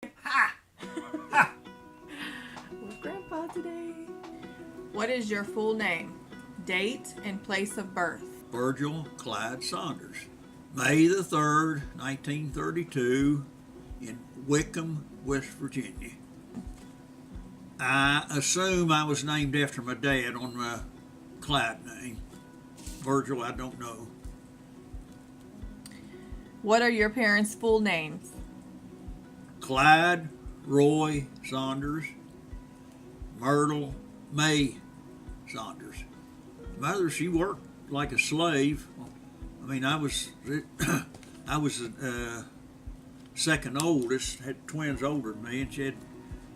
Ha! Ha! With Grandpa today. What is your full name, date, and place of birth? Virgil Clyde Saunders. May the 3rd, 1932, in Wickham, West Virginia. I assume I was named after my dad on my Clyde name. Virgil, I don't know. What are your parents' full names? Clyde Roy Saunders, Myrtle May Saunders. Mother, she worked like a slave. I mean, I was second oldest, had twins older than me, and she had,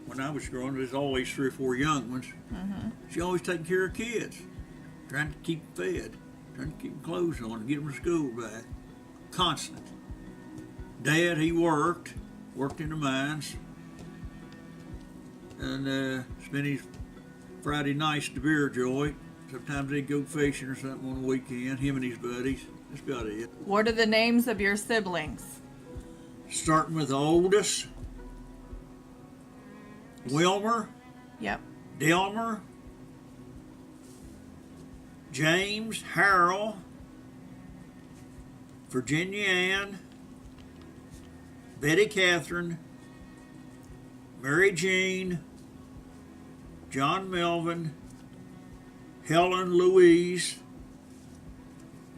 when I was growing, there was always 3 or 4 young ones. Mm-hmm. She always taking care of kids, trying to keep them fed, trying to keep them clothes on, and get them to school back. Constant. Dad, he worked in the mines, and spent his Friday nights at the beer joint. Sometimes they'd go fishing or something on the weekend, him and his buddies. That's about it. What are the names of your siblings? Starting with the oldest, Wilmer, Yep. Delmer, James, Harold, Virginia Ann, Betty Catherine, Mary Jean, John Melvin, Helen Louise,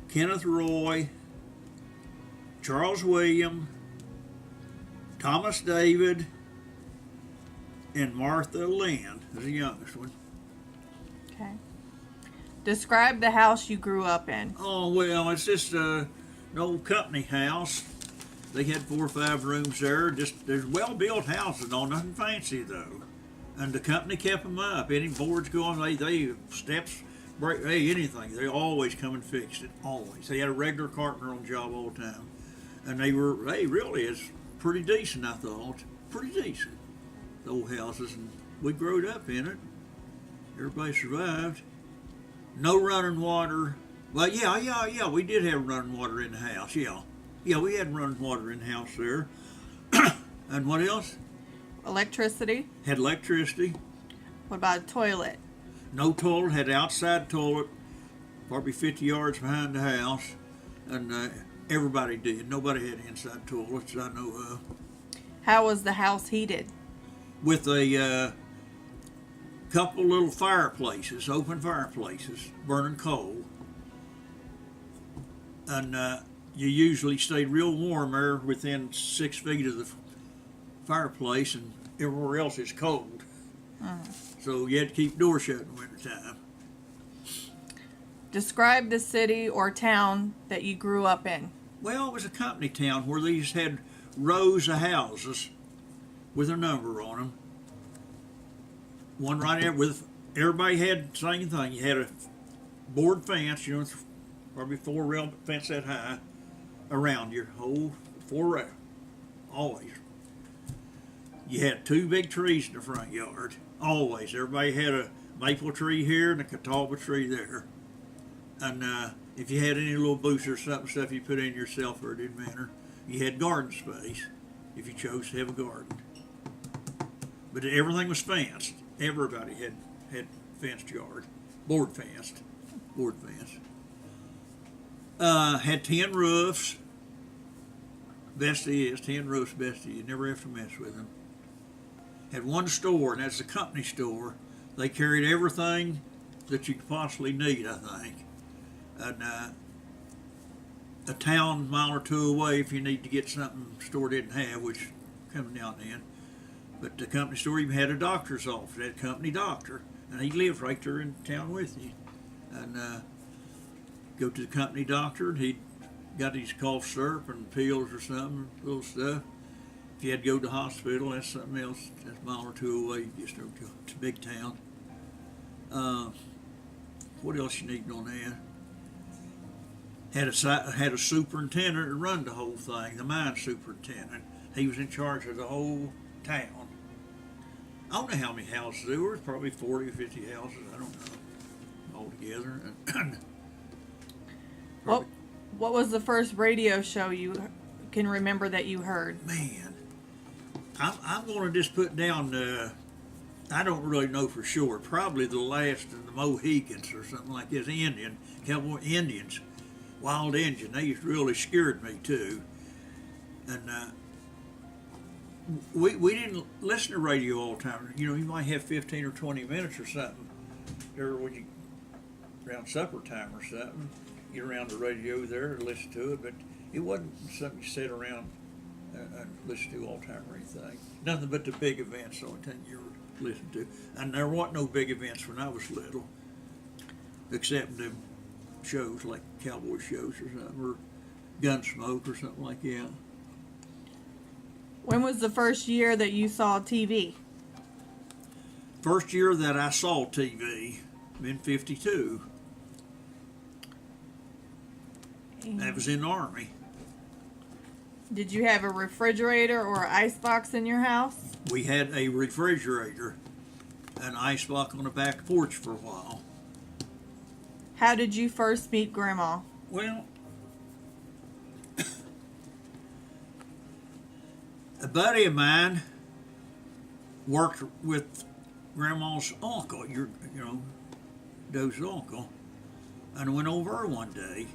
Kenneth Roy, Charles William, Thomas David, and Martha Lynn is the youngest one. Okay. Describe the house you grew up in. Oh, well, it's just an old company house. They had 4 or 5 rooms there. Just there's well-built houses, no nothing fancy though. And the company kept them up. Any boards going, they steps break, anything. They always come and fixed it. Always. They had a regular carpenter on job all the time, and they really is pretty decent. I thought pretty decent. The old houses, and we growed up in it. Everybody survived. No running water. Well, yeah. We did have running water in the house. Yeah, we had running water in the house there. And what else? Electricity. Had electricity. What about a toilet? No toilet. Had outside toilet, probably 50 yards behind the house. And everybody did. Nobody had inside toilets I know of. How was the house heated? With a couple little fireplaces, open fireplaces, burning coal. And you usually stayed real warm there within 6 feet of the fireplace, and everywhere else is cold. So you had to keep the door shut in the wintertime. Describe the city or town that you grew up in. Well, it was a company town where these had rows of houses with a number on them. One right there with, everybody had the same thing. You had a board fence, probably 4 rail fence that high around your whole 4 rail, always. You had 2 big trees in the front yard, always. Everybody had a maple tree here and a catawba tree there. And if you had any little booths or stuff you put in yourself, or it didn't matter. You had garden space if you chose to have a garden. But everything was fenced. Everybody had fenced yard, board fenced. Had 10 roofs. Best is 10 roofs. Best you never have to mess with them. Had 1 store, and that's the company store. They carried everything that you could possibly need, I think. And a town mile or 2 away if you need to get something the store didn't have, which coming out then. But the company store even had a doctor's office. It had a company doctor, and he lived right there in town with you. And go to the company doctor, and he got his cough syrup and pills or something, little stuff. If you had to go to the hospital, that's something else. That's a mile or 2 away. You just don't go. It's a big town. What else you need on that? Had a superintendent that run the whole thing, the mine superintendent. He was in charge of the whole town. I don't know how many houses there were. Probably 40 or 50 houses. I don't know altogether. What was the first radio show you can remember that you heard? Man, I'm going to just put down, I don't really know for sure, probably the last of the Mohicans or something like this, cowboy Indians, wild Indian. They really scared me too. And we didn't listen to radio all the time. You know, you might have 15 or 20 minutes or something there when you, around supper time or something, get around the radio there and listen to it, but it wasn't something you sit around and listen to all the time or anything. Nothing but the big events the only thing you were listening to. And there wasn't no big events when I was little, except them shows like cowboy shows or something, or Gunsmoke or something like that. When was the first year that you saw TV? First year that I saw TV, in '52. That was in the Army. Did you have a refrigerator or an icebox in your house? We had a refrigerator, an icebox on the back porch for a while. How did you first meet Grandma? Well, a buddy of mine worked with Grandma's uncle, Doe's uncle, and I went over one day,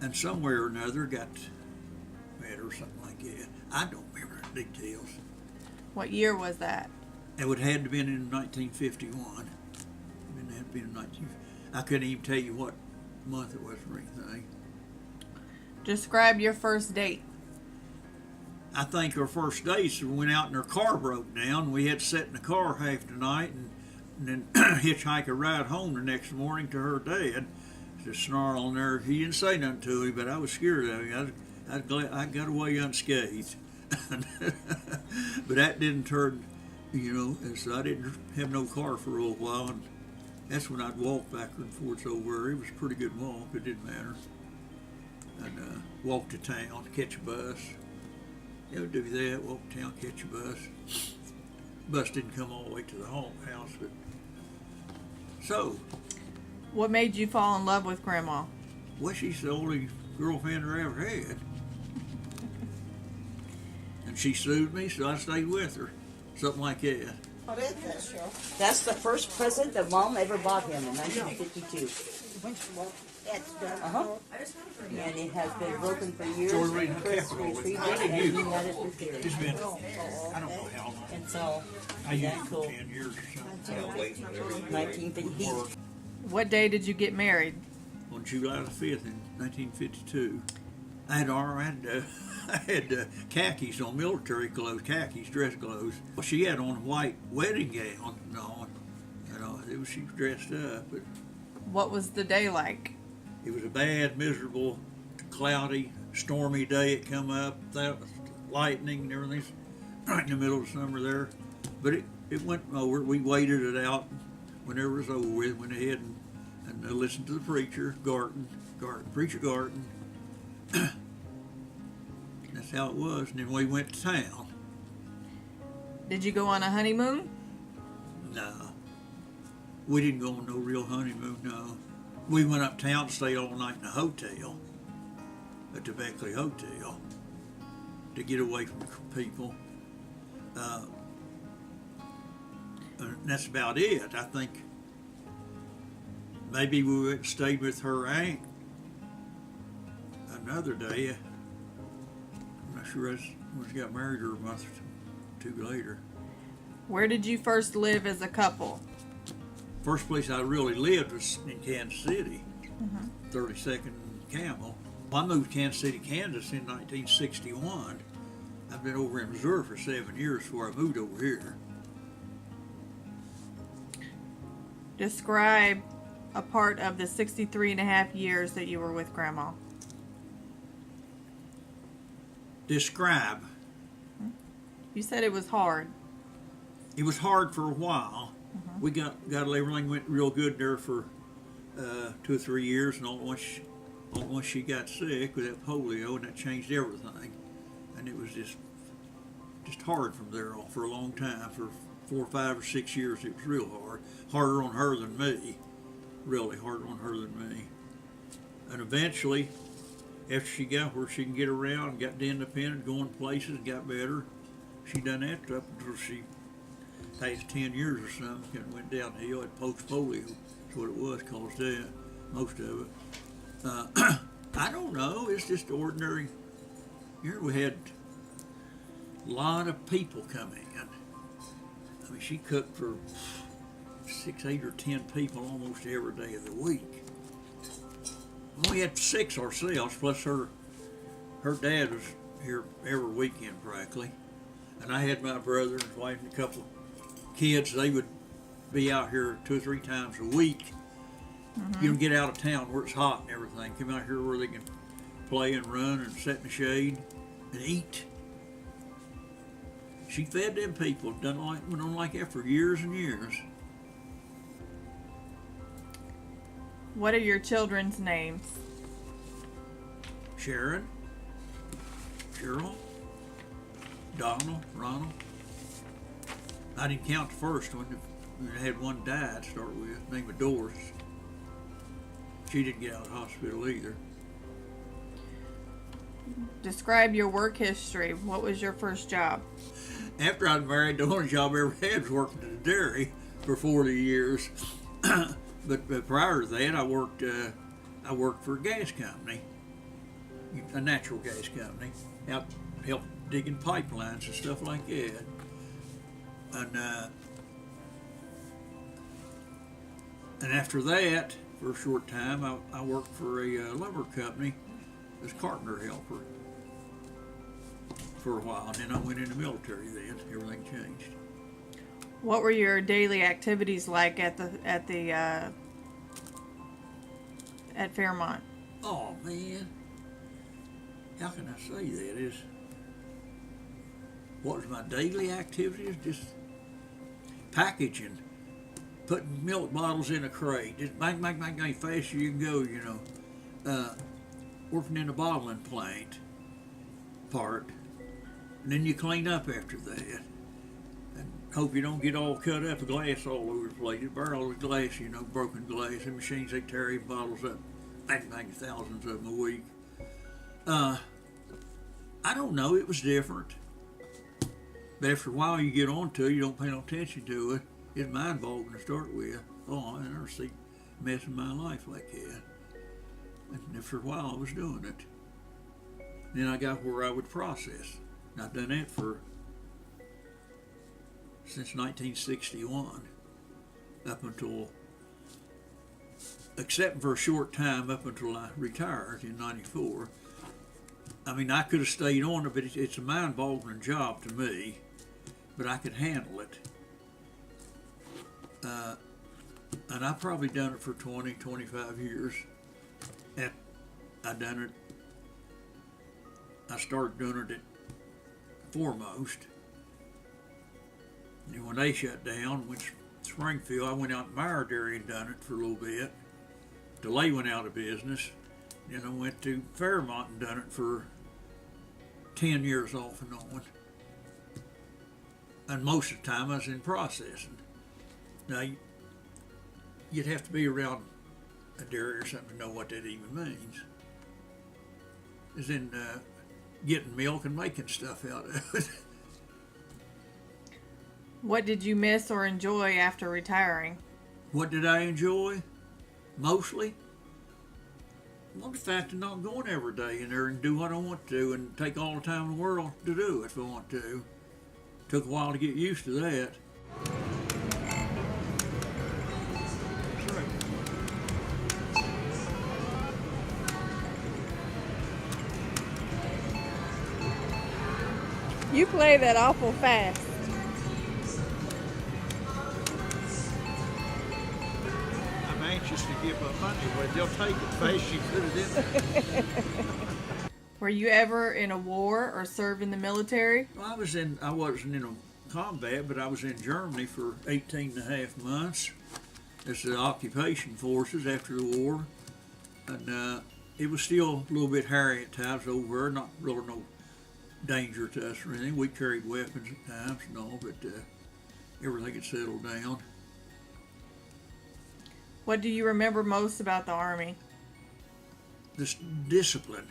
and somewhere or another got met or something like that. I don't remember the details. What year was that? It would have had to been in 1951. It had to be in 19. I couldn't even tell you what month it was or anything. Describe your first date. I think our first dates, we went out and our car broke down. We had to sit in the car half the night and then hitchhike a ride home the next morning to her dad. Just snarling there. He didn't say nothing to me, but I was scared of him. I got away unscathed. But that didn't turn, and so I didn't have no car for a little while. And that's when I'd walk back and forth over. It was a pretty good walk. It didn't matter. I'd walk to town, catch a bus. I would do that, walk to town, catch a bus. Bus didn't come all the way to the house, but so. What made you fall in love with Grandma? Well, she's the only girlfriend I ever had. And she sued me, so I stayed with her. Something like that. What is that, Cheryl? That's the first present that Mom ever bought him in 1952. Uh-huh. And it has been broken for years. George reading the Chris Capitol. retrieved I it did and you. he let it repair. It's been, I don't know how long. And so, I used that's it for cool. 10 years or something. 1950. What day did you get married? On July the 5th in 1952. I had khakis on, military clothes, khakis, dress clothes. Well, she had on a white wedding gown and all. She was dressed up, but What was the day like? it was a bad, miserable, cloudy, stormy day. It come up, lightning and everything, right in the middle of summer there. But it went over. We waited it out. Whenever it was over with, went ahead and listened to the preacher, Preacher Garten. That's how it was. And then we went to town. Did you go on a honeymoon? No. We didn't go on no real honeymoon, no. We went uptown and stayed all night in a hotel, a Beckley Hotel, to get away from people. And that's about it. I think maybe we went and stayed with her aunt another day. I'm not sure when she got married or a month or two later. Where did you first live as a couple? First place I really lived was in Kansas City, 32nd and Camel. Well, I moved to Kansas City, Kansas in 1961. I've been over in Missouri for 7 years before I moved over here. Describe a part of the 63 and a half years that you were with Grandma. Describe. You said it was hard. It was hard for a while. We got everything went real good there for 2 or 3 years, and all at once she got sick with that polio, and that changed everything. And it was just hard from there on for a long time. For 4 or 5 or 6 years, it was real hard. Harder on her than me. Really harder on her than me. And eventually, after she got where she can get around, got independent, going places, got better, She done that up until she passed 10 years or something, and went downhill. Had post polio. That's what it was, caused that, most of it. I don't know. It's just ordinary. Here we had a lot of people come in. I mean, she cooked for 6, 8, or 10 people almost every day of the week. We had 6 ourselves, plus her dad was here every weekend practically. And I had my brother and his wife and a couple of kids. They would be out here 2 or 3 times a week. You know, get out of town where it's hot and everything. Come out here where they can play and run and sit in the shade and eat. She fed them people. Went on like that for years and years. What are your children's names? Sharon, Cheryl, Donald, Ronald. I didn't count the first one. I had one die to start with, named Doris. She didn't get out of the hospital either. Describe your work history. What was your first job? After I was married, the only job I ever had was working at a dairy for 40 years. But prior to that, I worked for a gas company, a natural gas company, helped digging pipelines and stuff like that. And after that, for a short time, I worked for a lumber company as carpenter helper for a while, and then I went in the military. Then everything changed. What were your daily activities like at Fairmont? Oh man, how can I say that? What was my daily activities? Just packaging, putting milk bottles in a crate, just bang, bang, bang, bang, fast as you can go, you know. Working in the bottling plant part, and then you clean up after that. And hope you don't get all cut up, with glass all over the place. You burn all the glass, you know, broken glass. The machines, they tear these bottles up, bang, bang, thousands of them a week. I don't know, it was different. But after a while you get on to it, you don't pay no attention to it. It's mind-boggling to start with. Oh, I never see a mess in my life like that. And after a while I was doing it. Then I got where I would process. And I've done that since 1961, up until, except for a short time, up until I retired in '94. I mean, I could have stayed on it, but it's a mind-boggling job to me, but I could handle it. And I've probably done it for 20, 25 years. I started doing it at Foremost. And when they shut down, went to Springfield, I went out to Meyer Dairy and done it for a little bit. DeLay went out of business. Then I went to Fairmont and done it for 10 years off and on. And most of the time I was in processing. Now, you'd have to be around a dairy or something to know what that even means. Is in getting milk and making stuff out of it. What did you miss or enjoy after retiring? What did I enjoy? Mostly? Well, the fact of not going every day in there and do what I want to and take all the time in the world to do it if I want to. Took a while to get used to that. You play that awful fast. I'm anxious to give my money away. They'll take it fast. You put it in there. Were you ever in a war or served in the military? Well, I wasn't in a combat, but I was in Germany for 18 and a half months as the occupation forces after the war. And it was still a little bit hairy at times over there, not really no danger to us or anything. We carried weapons at times and all, but everything had settled down. What do you remember most about the Army? This discipline,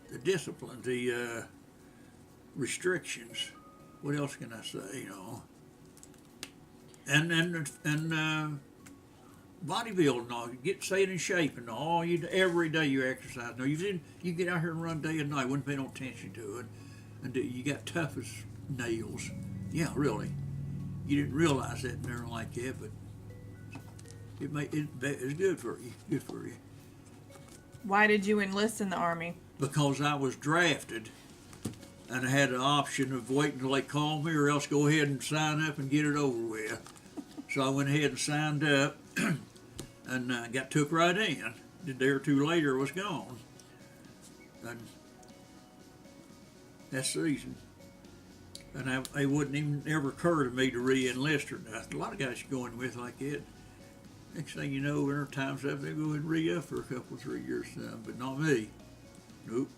the restrictions. what else can I say? You know, and bodybuilding, and all, get staying in shape and all. You every day you exercise. No, you get out here and run day and night. Wouldn't pay no attention to it, and you got tough as nails. Yeah, really. You didn't realize that and everything like that, but it's good for you. Good for you. Why did you enlist in the Army? Because I was drafted, and I had the option of waiting till they called me, or else go ahead and sign up and get it over with. So I went ahead and signed up, and got took right in. A day or two later, I was gone, and that's the reason. And it wouldn't even ever occur to me to re-enlist or nothing. A lot of guys you go in with like that. Next thing you know, there are times that they go ahead and re-up for a couple, 3 years, but not me. Nope.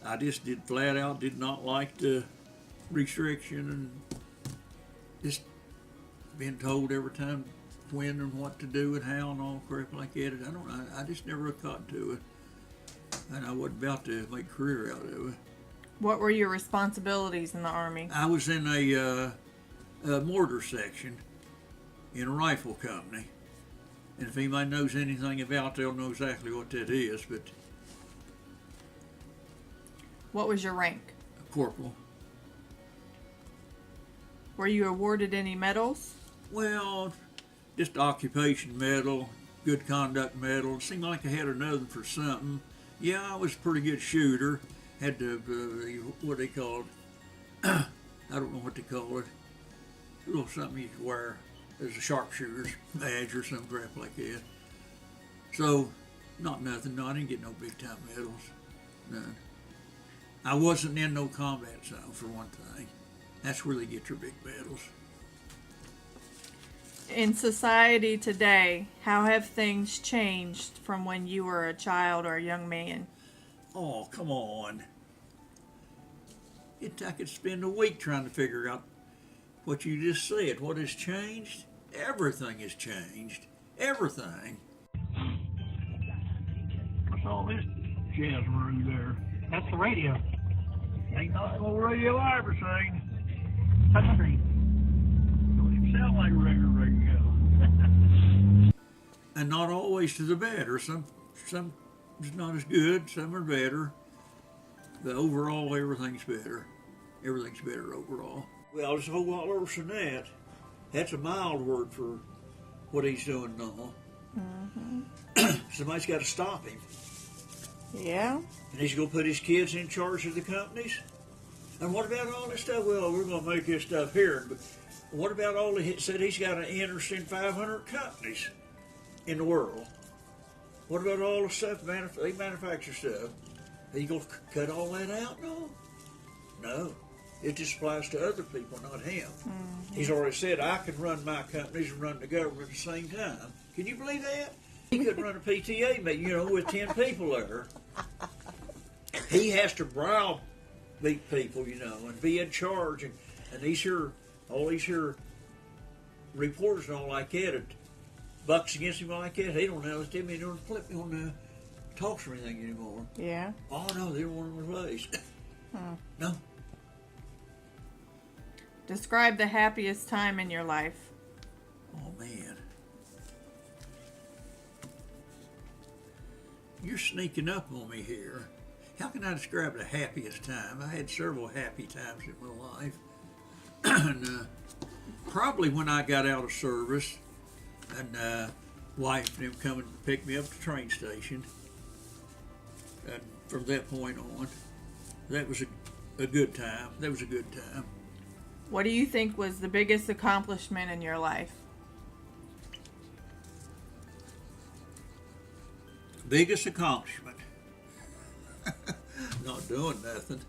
I just did flat out, did not like the restriction and just being told every time when and what to do and how and all crap like that. I just never caught to it. And I wasn't about to make a career out of it. What were your responsibilities in the Army? I was in a mortar section in a rifle company. And if anybody knows anything about it, they'll know exactly what that is, but What was your rank? corporal. Were you awarded any medals? Well, just occupation medal, good conduct medal. It seemed like I had another for something. Yeah, I was a pretty good shooter. Had the, what they call it, I don't know what they call it, a little something you could wear as a sharpshooter's badge or some crap like that. So, not nothing. No, I didn't get no big time medals. None. I wasn't in no combat zone, for one thing. That's where they get your big medals. In society today, how have things changed from when you were a child or a young man? Oh, come on. I could spend a week trying to figure out what you just said. What has changed? Everything has changed. Everything. What's all this jazzeroo there? That's the radio. Ain't nothing on the radio I ever seen. Country. Don't even sound like regular radio. And not always to the better. Some is not as good, some are better. But overall, everything's better. Everything's better overall. Well, there's a whole lot worse than that. That's a mild word for what he's doing now. Mm-hmm. Somebody's got to stop him. Yeah. And he's going to put his kids in charge of the companies. And what about all this stuff? Well, we're going to make this stuff here. But what about all the said he's got an interest in 500 companies in the world? What about all the stuff they manufacture stuff? Are you going to cut all that out? No. No. It just applies to other people, not him. Mm-hmm. He's already said, I can run my companies and run the government at the same time. Can you believe that? He couldn't run a PTA meeting, with 10 people there. He has to browbeat people, and be in charge. And all these here reporters and all like that, it bucks against him like that. They don't know that they don't flip on the talks or anything anymore. Yeah. Oh, no, they don't want him replaced. No. Describe the happiest time in your life. Oh, man. You're sneaking up on me here. How can I describe the happiest time? I had several happy times in my life. And probably when I got out of service and wife and them coming to pick me up at the train station. And from that point on, that was a good time. That was a good time. What do you think was the biggest accomplishment in your life? Biggest accomplishment? Not doing nothing.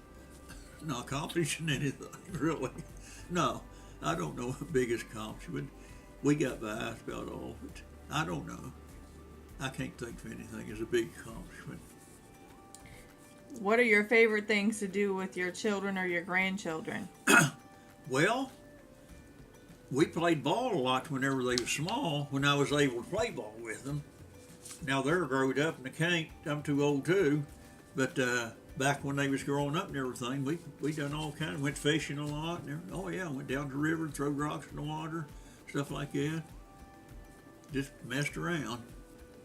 Not accomplishing anything, really. No, I don't know the biggest accomplishment. We got by, that's about all. But I don't know. I can't think of anything as a big accomplishment. What are your favorite things to do with your children or your grandchildren? Well, we played ball a lot whenever they were small, when I was able to play ball with them. Now they're growing up and they can't. I'm too old too. But back when they was growing up and everything, we done all kind. Went fishing a lot. And oh yeah, went down to the river and threw rocks in the water, stuff like that. Just messed around.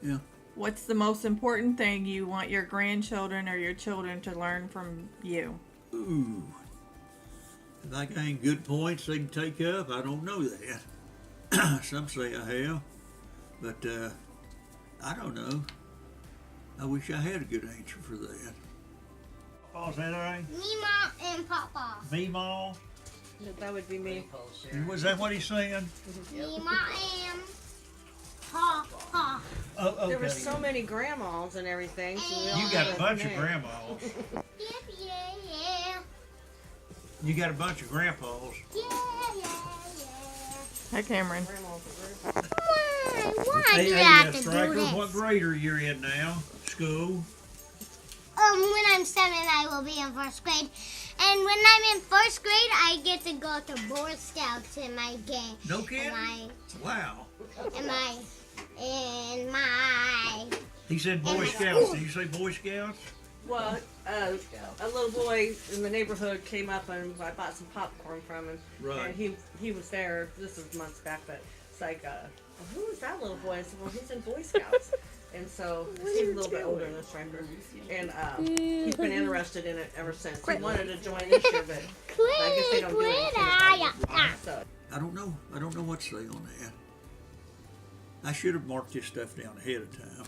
Yeah. What's the most important thing you want your grandchildren or your children to learn from you? Ooh. If I gain good points they can take up, I don't know that. Some say I have, but I don't know. I wish I had a good answer for that. Papa's that right? Meemaw and Papa. Meemaw? That would be me. Was that what he's saying? Meemaw and Papa. Oh, okay. There were so many grandmas and everything. So we all You got had a bunch of name. grandmas. Yeah. You got a bunch of grandpas. Yeah. Hi, Cameron. Grandmas were Why do you Hey, have to Stryker, do this? what grade are you in now? School? When I'm 7, I will be in 1st grade. And when I'm in 1st grade, I get to go to Boy Scouts in my game. No kidding? Wow. In my He said Boy my Scouts. school. Did you say Boy Scouts? Well, a little boy in the neighborhood came up and I bought some popcorn from him. Right. And he was there. This was months back, but it's like, well, who is that little boy? I said, well, he's in Boy Scouts. And so he's a little bit older than Striker. And he's been interested in it ever since. He wanted to join this year, but I guess they don't do it. So I don't know. I don't know what to say on that. I should have marked this stuff down ahead of time.